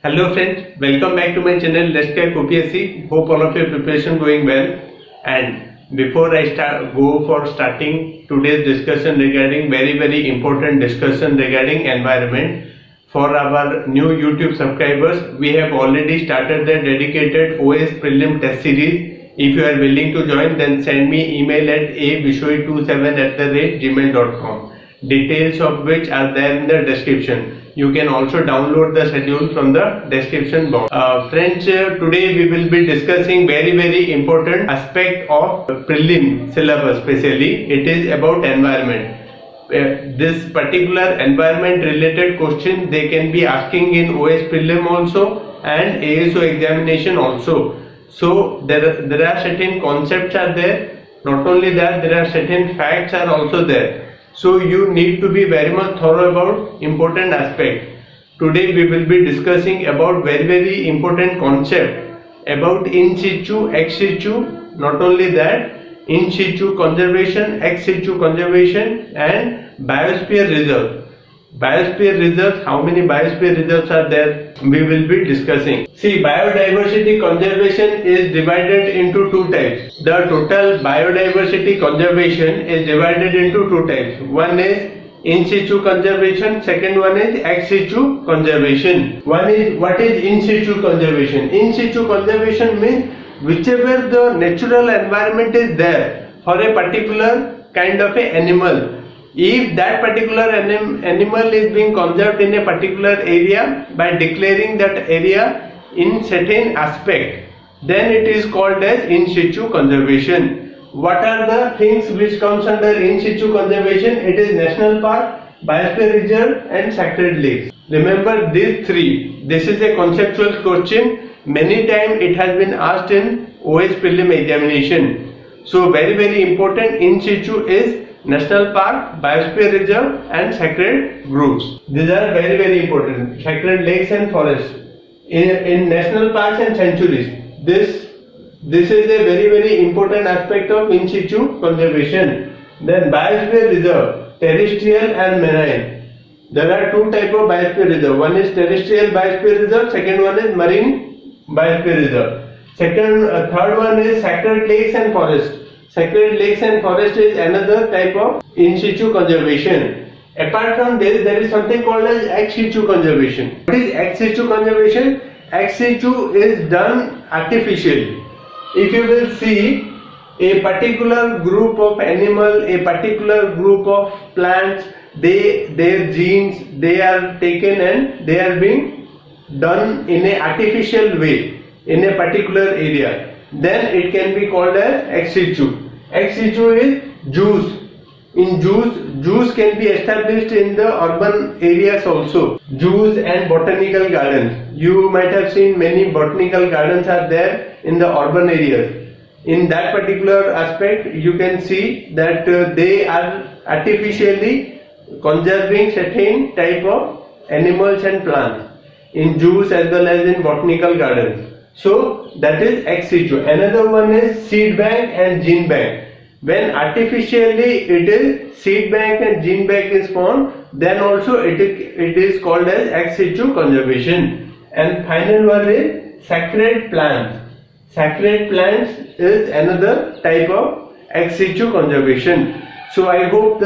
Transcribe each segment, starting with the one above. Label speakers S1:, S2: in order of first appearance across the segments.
S1: Hello friends, welcome back to my channel Let's Crack OPSC. Hope all of your preparation going well. And before I starting today's discussion regarding very important discussion regarding environment, for our new YouTube subscribers, we have already started the dedicated OS prelim test series. If you are willing to join, then send me email at abishoi27@gmail.com. Details of which are there in the description. You can also download the schedule from the description box. Friends, today we will be discussing very important aspect of prelim syllabus. Especially, it is about environment. This particular environment related question they can be asking in OS prelim also and ASO examination also. So there are certain concepts are there. Not only that, there are certain facts are also there. So you need to be very much thorough about important aspect. Today we will be discussing about very important concept about in situ, ex situ. Not only that, in situ conservation, ex situ conservation, and biosphere reserve. Biosphere reserves, how many biosphere reserves are there? We will be discussing. See, biodiversity conservation is divided into two types. The total biodiversity conservation is divided into two types. One is in situ conservation, second one is ex situ conservation. One is, what is in situ conservation? In situ conservation means whichever the natural environment is there for a particular kind of a animal. If that particular animal is being conserved in a particular area by declaring that area in certain aspect, then it is called as in situ conservation. What are the things which comes under in situ conservation? It is national park, biosphere reserve, and sacred lakes. Remember these three. This is a conceptual question. Many times it has been asked in OS prelim examination. So very important. In situ is national park, biosphere reserve, and sacred groves. These are very important. Sacred lakes and forests. In national parks and sanctuaries, this is a very important aspect of in situ conservation. Then biosphere reserve, terrestrial and marine. There are two types of biosphere reserve. One is terrestrial biosphere reserve. Second one is marine biosphere reserve. Third one is sacred lakes and forest. Sacred lakes and forest is another type of in situ conservation. Apart from this, there is something called as ex situ conservation. What is ex situ conservation? Ex situ is done artificially. If you will see a particular group of animal, a particular group of plants, their genes, they are taken and they are being done in a artificial way in a particular area. Then it can be called as ex situ. Ex situ is zoos. In zoos can be established in the urban areas also. Zoos and botanical gardens. You might have seen many botanical gardens are there in the urban areas. In that particular aspect, you can see that they are artificially conserving certain type of animals and plants in zoos as well as in botanical gardens. So that is ex situ. Another one is seed bank and gene bank. When artificially it is seed bank and gene bank is formed, then also it is called as ex situ conservation. And final one is sacred plants. Sacred plants is another type of ex situ conservation. So I hope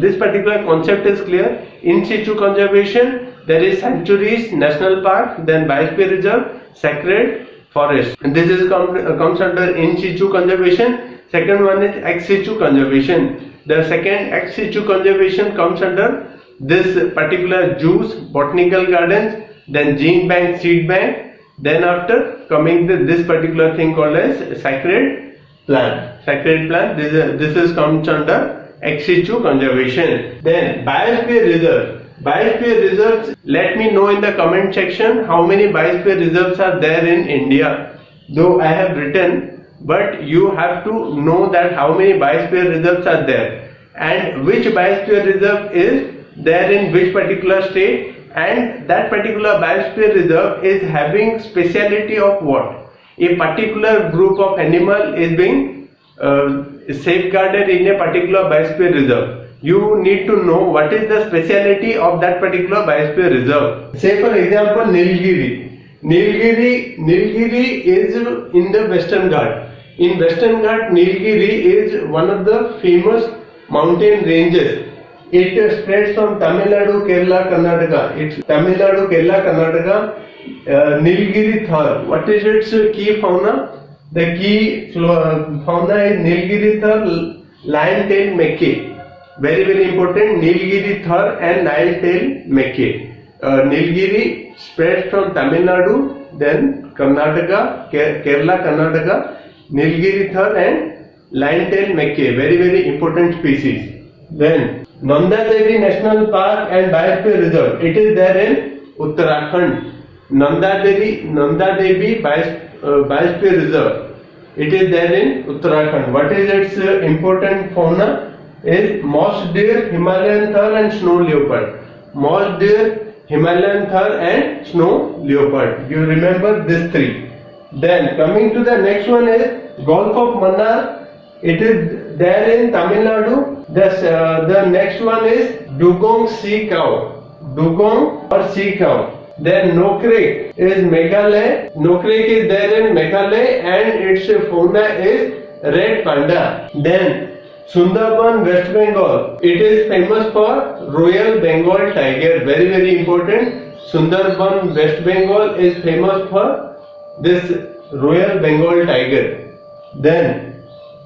S1: this particular concept is clear. In situ conservation, there is sanctuaries, national park, then biosphere reserve, sacred forest. And this is comes under in situ conservation. Second one is ex situ conservation. The second ex situ conservation comes under this particular zoos, botanical gardens, then gene bank, seed bank. Then after coming this particular thing called as sacred plant. Sacred plant. This is comes under ex situ conservation. Then biosphere reserve. Biosphere reserves, let me know in the comment section how many biosphere reserves are there in India. Though I have written, but you have to know that how many biosphere reserves are there and which biosphere reserve is there in which particular state, and that particular biosphere reserve is having speciality of what? A particular group of animal is being safeguarded in a particular biosphere reserve. you need to know what is the speciality of that particular biosphere reserve. Say for example, Nilgiri. Nilgiri is in the Western Ghat. In Western Ghat, Nilgiri is one of the famous mountain ranges. It spreads from Tamil Nadu, Kerala, Karnataka. It's Tamil Nadu, Kerala, Karnataka. Nilgiri Thar. What is its key fauna? The key fauna is Nilgiri Thar, lion tail macaque. Very very important. Nilgiri Thar and lion tail macaque. Nilgiri spreads from Tamil Nadu, then Karnataka, Kerala, Karnataka. Nilgiri Thar and lion tail macaque. Very very important species. Then Nanda Devi National Park and Biosphere Reserve. It is there in Uttarakhand. Nanda Devi Biosphere Reserve. It is there in Uttarakhand. What is its important fauna? Is moss deer, Himalayan thar and snow leopard. Moss deer, Himalayan thar and snow leopard. You remember these three. Then coming to the next one is Gulf of Mannar. It is there in Tamil Nadu. The next one is Dugong Sea Cow. Dugong or Sea Cow. Then Nokrek is Meghalaya. Nokrek is there in Meghalaya and its fauna is red panda. Then Sundarban, West Bengal. It is famous for Royal Bengal tiger. Very very important. Sundarban, West Bengal is famous for this Royal Bengal tiger. Then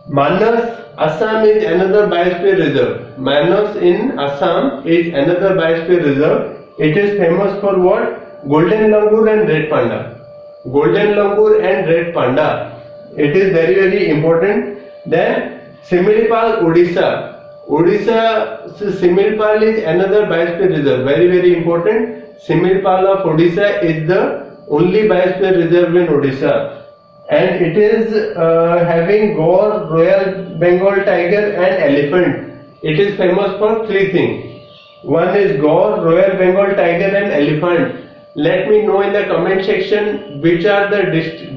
S1: Manas, Assam is another biosphere reserve. Manas in Assam is another biosphere reserve. It is famous for what? Golden langur and red panda. Golden langur and red panda. It is very very important. Then Similipal, Odisha. Odisha, Similipal is another biosphere reserve. Very very important. Similipal of Odisha is the only biosphere reserve in Odisha. And it is having gaur, Royal Bengal tiger and elephant. It is famous for three things. One is gaur, Royal Bengal tiger and elephant. Let me know in the comment section which are the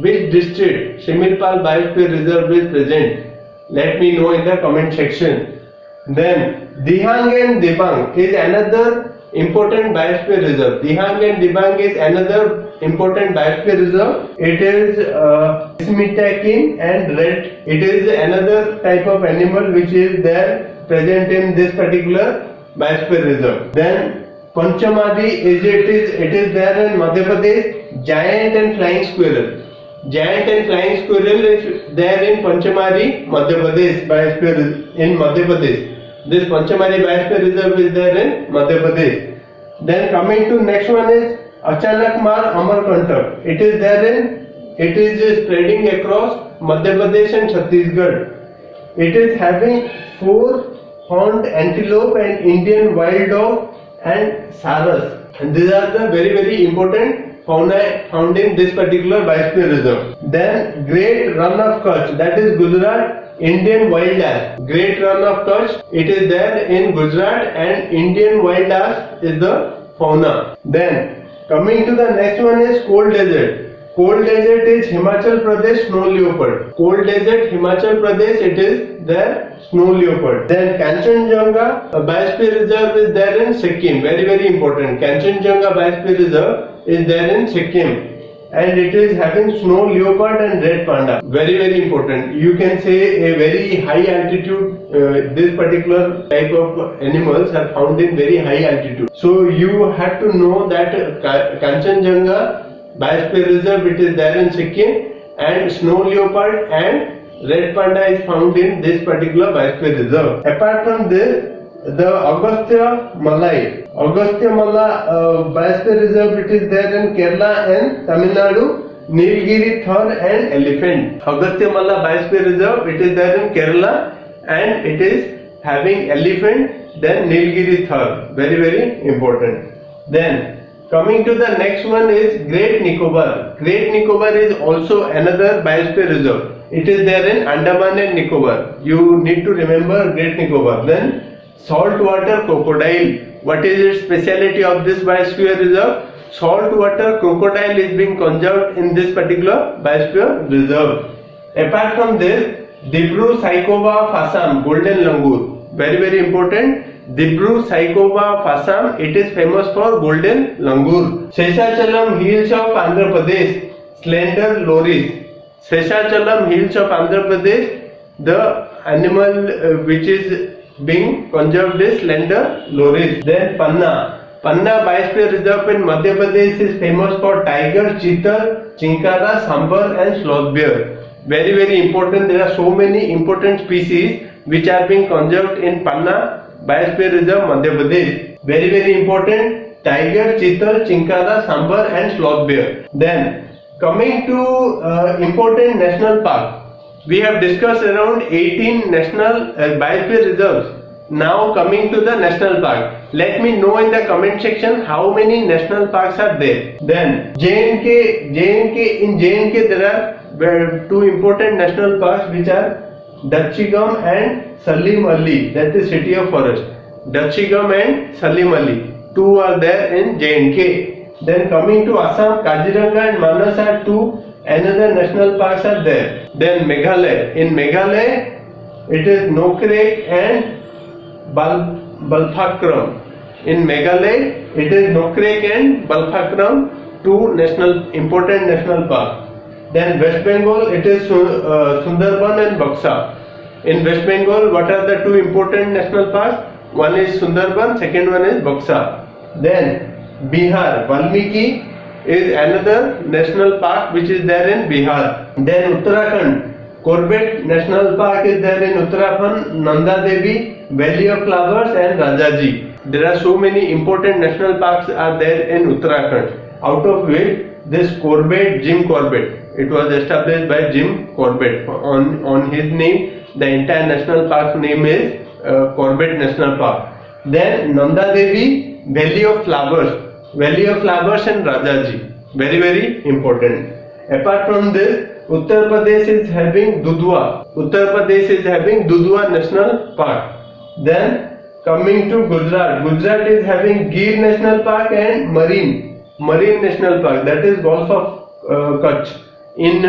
S1: which district Similipal Biosphere Reserve is present. Let me know in the comment section. Then Dihang and Dibang is another important biosphere reserve. Dihang and Dibang is another important biosphere reserve. It is Smitakin and red. It is another type of animal which is there present in this particular biosphere reserve. Then Panchamadi it is there in Madhya Pradesh. Giant and flying squirrel. Giant and flying squirrel is there in Panchamadi, Madhya Pradesh biosphere in Madhya Pradesh. This Panchamadi biosphere reserve is there in Madhya Pradesh. Then coming to next one is Achanakmar Amarkantak. It is there in, it is spreading across Madhya Pradesh and Chhattisgarh. It is having 4 horned antelope and Indian wild dog and saras. And these are the very very important fauna found in this particular biosphere reserve. Then Great Run of Kutch, that is Gujarat, Indian wild ass. Great Run of Kutch, it is there in Gujarat and Indian wild ass is the fauna. Then coming to the next one is Cold Desert. Cold Desert is Himachal Pradesh snow leopard. Cold Desert, Himachal Pradesh, it is there snow leopard. Then Kanchenjunga Biosphere Reserve is there in Sikkim. Very very important. Kanchenjunga Biosphere Reserve is there in Sikkim. And it is having snow leopard and red panda. Very very important. You can say a very high altitude. This particular type of animals are found in very high altitude. So you have to know that Kanchenjunga Biosphere Reserve, it is there in Sikkim, and snow leopard and red panda is found in this particular biosphere reserve. Apart from this, the Agastya Malai Biosphere Reserve, it is there in Kerala and Tamil Nadu. Nilgiri Thar and elephant. Agastya Mala Biosphere Reserve, it is there in Kerala and it is having elephant. Then Nilgiri Thar, very very important. Then coming to the next one is Great Nicobar. Great Nicobar is also another biosphere reserve. It is there in Andaman and Nicobar. You need to remember Great Nicobar. Then saltwater crocodile. What is its speciality of this biosphere reserve? Saltwater crocodile is being conserved in this particular biosphere reserve. Apart from this, Dibru Saikova of Assam, golden langur. very important. Dibru Saikova of Assam, it is famous for golden langur. Seshachalam hills of Andhra Pradesh, slender loris. Seshachalam hills of Andhra Pradesh, the animal which is being conserved is slender loris. Then Panna. Panna Biosphere Reserve in Madhya Pradesh is famous for tiger, cheetah, chinkara, sambar and sloth bear. Very important. There are so many important species which are being conserved in Panna Biosphere Reserve, Madhya Pradesh. Very important. Tiger, cheetah, chinkara, sambar and sloth bear. Then coming to important national park. We have discussed around 18 national biosphere reserves. Now coming to the national park. Let me know in the comment section how many national parks are there. Then JNK, in JNK there are two important national parks which are Dachigam and Salim Ali, that is city of forest. Dachigam and Salim Ali, two are there in JNK. Then coming to Assam, Kaziranga and Manas are two another national parks are there. Then Meghalaya, in Meghalaya it is Nokrek and Balpakram. In Meghalaya it is Nokrek and Balpakram, two important national parks. Then West Bengal it is Sundarban and Buxa. In West Bengal what are the two important national parks? One is Sundarban, second one is Buxa. Then Bihar, Valmiki is another national park which is there in Bihar. Then Uttarakhand, Corbett National Park is there in Uttarakhand, Nanda Devi, Valley of Flowers and Rajaji. There are so many important national parks are there in Uttarakhand, out of which this Corbett, Jim Corbett, it was established by Jim Corbett. On his name, the entire national park name is Corbett National Park. Then Nanda Devi, Valley of Flowers and Rajaji. Very important. Apart from this, Uttar Pradesh is having Dudhwa. National Park. Then coming to Gujarat is having Gir National Park and Marine National Park, that is Gulf of Kutch. In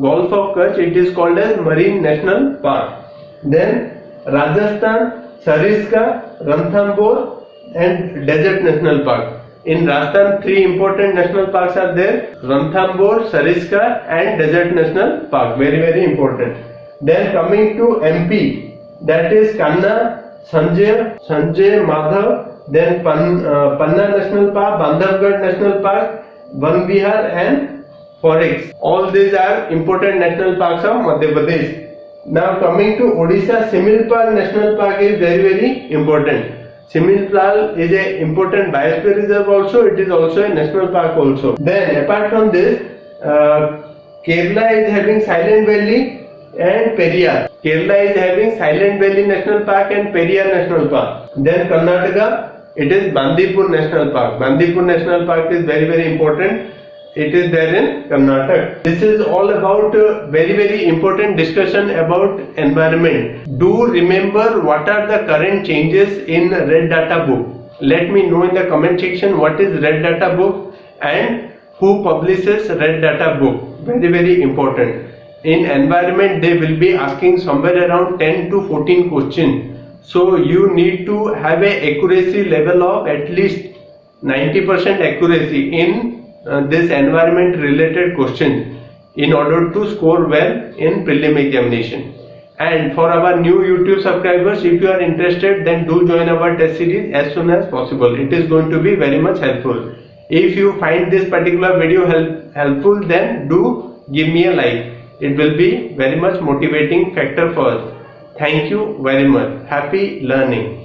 S1: Gulf of Kutch it is called as Marine National Park. Then Rajasthan, Sariska, Ranthambore and Desert National Park. In Rajasthan, three important national parks are there: Ranthambore, Sariska and Desert National Park. Very important. Then coming to MP, that is Kanna, Sanjay Madhav, then Panna National Park, Bandhavgarh National Park, Van Vihar and Forex. All these are important national parks of Madhya Pradesh. Now coming to Odisha, Similpal National Park is very important. Similpal is an important biosphere reserve also, it is also a national park also. Then apart from this, Kerala is having Silent Valley and Periyar. Kerala is having Silent Valley National Park and Periyar National Park. Then Karnataka, it is Bandipur National Park. Bandipur National Park is very important. It is there in Karnataka. This is all about very important discussion about environment. Do remember what are the current changes in Red Data Book. Let me know in the comment section what is Red Data Book and who publishes Red Data Book. Very important. In environment they will be asking somewhere around 10 to 14 questions. So you need to have a accuracy level of at least 90% accuracy in this environment related questions in order to score well in prelim examination. And for our new YouTube subscribers, if you are interested, then do join our test series as soon as possible. It is going to be very much helpful. If you find this particular video helpful, then do give me a like. It will be very much motivating factor for us. Thank you very much. Happy learning.